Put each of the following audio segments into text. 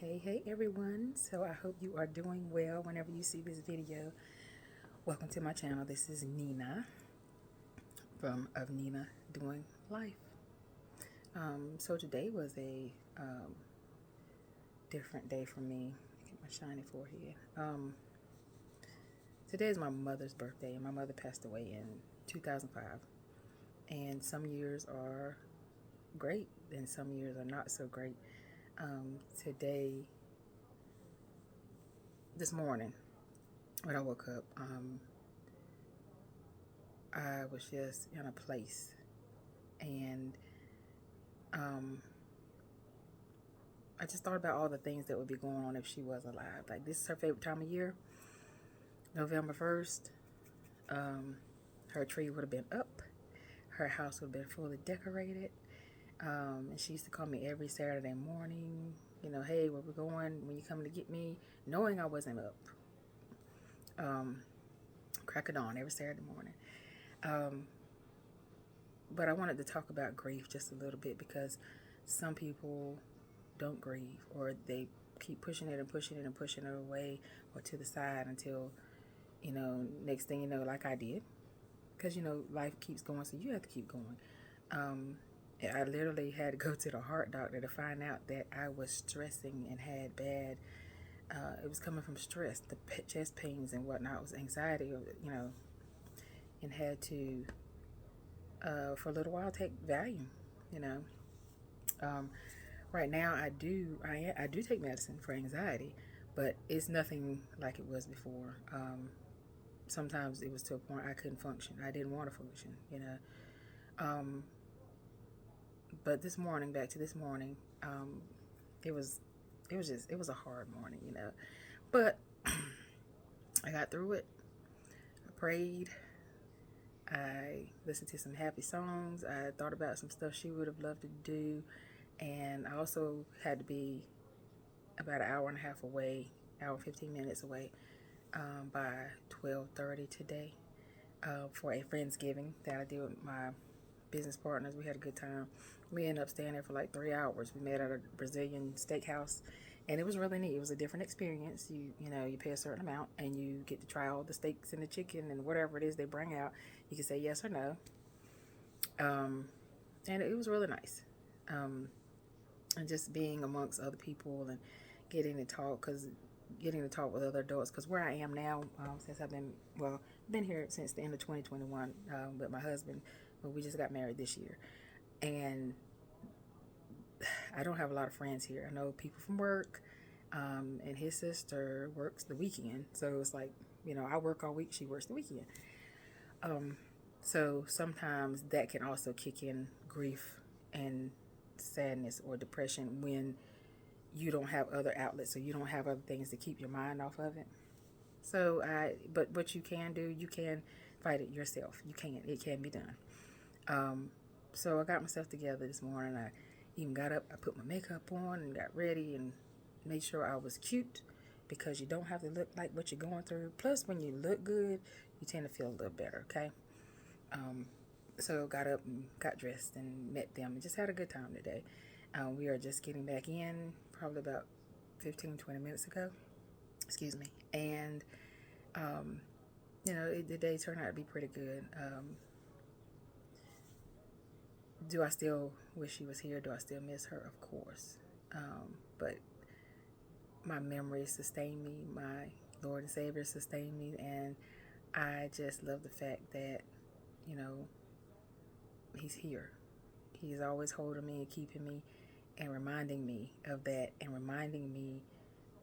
Hey everyone. So I hope you are doing well whenever you see this video. Welcome to my channel. This is Nina from Of Nina Doing Life. So today was a different day for me. Get my shiny forehead. Today is my mother's birthday, and my mother passed away in 2005. And some years are great, and some years are not so great. Today, this morning, when I woke up, I was just in a place, and I just thought about all the things that would be going on if she was alive. Like, this is her favorite time of year, November 1st. Her tree would have been up, her house would have been fully decorated, and she used to call me every Saturday morning, you know, hey, where we going, when you coming to get me, knowing I wasn't up. Crack of dawn every Saturday morning. But I wanted to talk about grief just a little bit, because some people don't grieve, or they keep pushing it and pushing it and pushing it away or to the side until, you know, next thing you know, like I did, because, you know, life keeps going, so you have to keep going. I literally had to go to the heart doctor to find out that I was stressing and had bad, it was coming from stress, the chest pains and whatnot. It was anxiety, you know, and had to, for a little while, take Valium, you know. Right now, I do take medicine for anxiety, but it's nothing like it was before. Sometimes it was to a point I couldn't function. I didn't want to function, you know. But this morning, back to this morning, it was a hard morning, you know. But I got through it. I prayed. I listened to some happy songs. I thought about some stuff she would have loved to do. And I also had to be about an hour and a half away, hour and 15 minutes away, by 12:30 today, for a Friendsgiving that I did with my business partners. We had a good time. We ended up staying there for like 3 hours. We met at a Brazilian steakhouse, and it was really neat. It was a different experience. You know, you pay a certain amount and you get to try all the steaks and the chicken and whatever it is they bring out. You can say yes or no. And it was really nice. And just being amongst other people and getting to talk, with other adults, because where I am now, since I've been here since the end of 2021, with my husband, but we just got married this year, and I don't have a lot of friends here. I know people from work, and his sister works the weekend, so it's like, you know, I work all week, she works the weekend. So sometimes that can also kick in grief and sadness or depression when you don't have other outlets, or you don't have other things to keep your mind off of it. So but what you can do, you can fight it yourself. It can be done. So I got myself together this morning. I even got up, I put my makeup on and got ready and made sure I was cute, because you don't have to look like what you're going through. Plus, when you look good, you tend to feel a little better, okay? So got up and got dressed and met them and just had a good time today. We are just getting back in probably about 15-20 minutes ago. Excuse me. And, you know, the day turned out to be pretty good. Do I still wish she was here? Do I still miss her? Of course. But my memories sustain me. My Lord and Savior sustain me. And I just love the fact that, you know, He's here. He's always holding me and keeping me and reminding me of that, and reminding me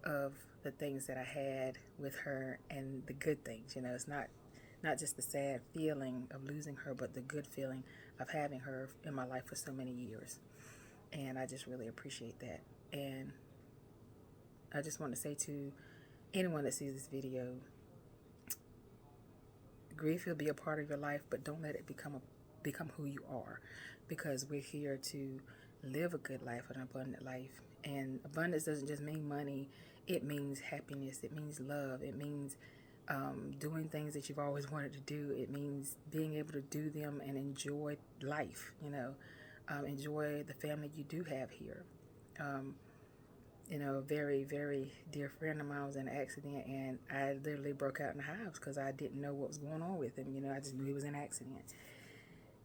of the things that I had with her and the good things. You know, it's not just the sad feeling of losing her, but the good feeling of having her in my life for so many years. And I just really appreciate that. And I just want to say to anyone that sees this video, grief will be a part of your life, but don't let it become who you are, because we're here to live a good life, an abundant life. And abundance doesn't just mean money. It means happiness. It means love. It means doing things that you've always wanted to do. It means being able to do them and enjoy life, you know, enjoy the family you do have here. A very, very dear friend of mine was in an accident, and I literally broke out in the house because I didn't know what was going on with him. I just knew he was in an accident.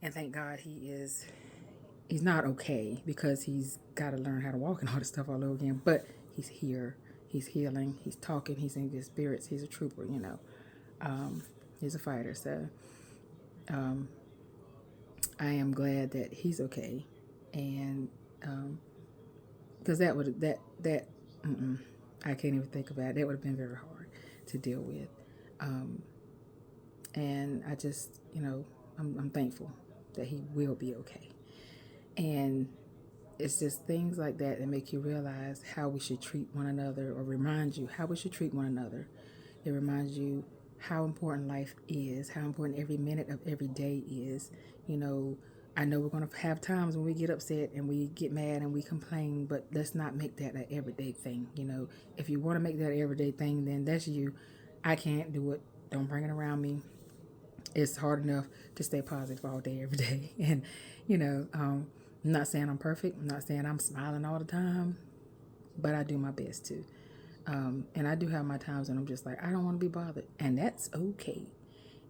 And thank God he's not okay because he's got to learn how to walk and all this stuff all over again. But he's here. He's healing. He's talking. He's in good spirits. He's a trooper. He's a fighter. So I am glad that he's okay. And because I can't even think about it. That would have been very hard to deal with. And I just, I'm thankful that he will be okay. And it's just things like that that make you realize how we should treat one another, or remind you how we should treat one another. It reminds you how important life is, how important every minute of every day is. I know we're going to have times when we get upset and we get mad and we complain, but let's not make that an everyday thing. If you want to make that an everyday thing, then that's you. I can't do it. Don't bring it around me. It's hard enough to stay positive all day, every day. And, I'm not saying I'm perfect. I'm not saying I'm smiling all the time, but I do my best to. And I do have my times when I'm just like, I don't want to be bothered. And that's okay.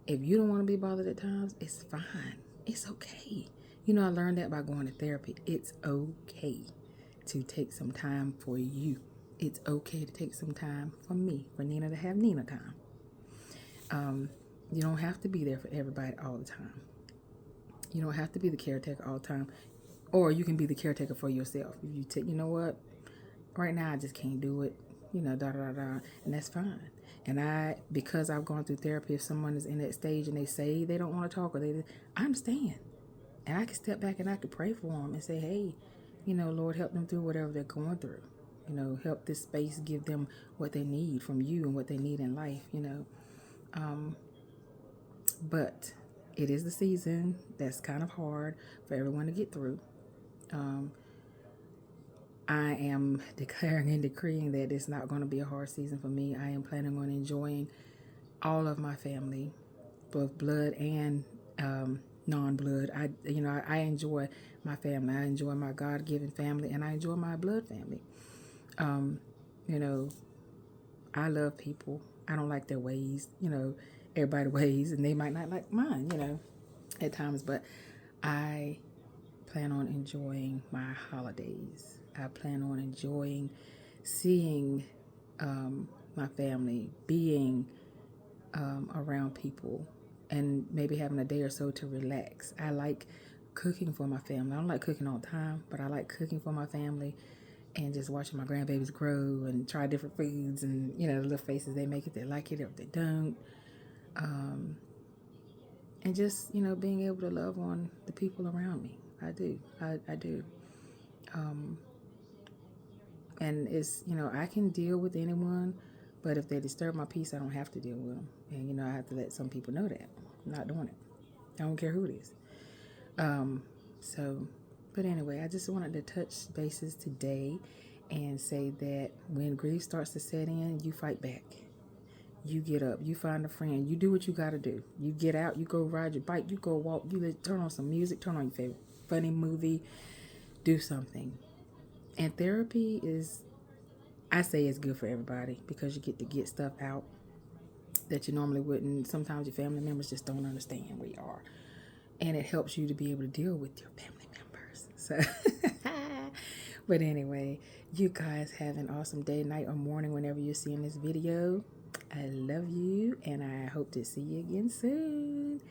If you don't want to be bothered at times, it's fine. It's okay. I learned that by going to therapy. It's okay to take some time for you. It's okay to take some time for me, for Nina to have Nina time. You don't have to be there for everybody all the time. You don't have to be the caretaker all the time. Or you can be the caretaker for yourself. If you take, what, right now I just can't do it, and that's fine. And because I've gone through therapy, if someone is in that stage and they say they don't want to talk, I understand. And I can step back and I can pray for them and say, hey, Lord, help them through whatever they're going through. Help this space give them what they need from you and what they need in life, But it is the season that's kind of hard for everyone to get through. I am declaring and decreeing that it's not going to be a hard season for me. I am planning on enjoying all of my family, both blood and non-blood. I enjoy my family. I enjoy my God-given family, and I enjoy my blood family. I love people. I don't like their ways. Everybody's ways, and they might not like mine. At times, but I plan on enjoying my holidays. I plan on enjoying seeing my family, being around people, and maybe having a day or so to relax. I like cooking for my family. I don't like cooking all the time, but I like cooking for my family and just watching my grandbabies grow and try different foods, and the little faces they make, if they like it or if they don't. And just, being able to love on the people around me. I do. I do. And it's, I can deal with anyone, but if they disturb my peace, I don't have to deal with them. And, I have to let some people know that I'm not doing it. I don't care who it is. But anyway, I just wanted to touch bases today and say that when grief starts to set in, you fight back. You get up, you find a friend, you do what you got to do. You get out, you go ride your bike, you go walk, turn on some music, turn on your favorite funny movie, do something. And therapy I say it's good for everybody because you get to get stuff out that you normally wouldn't. Sometimes your family members just don't understand where you are. And it helps you to be able to deal with your family members. So, but anyway, you guys have an awesome day, night, or morning whenever you're seeing this video. I love you, and I hope to see you again soon.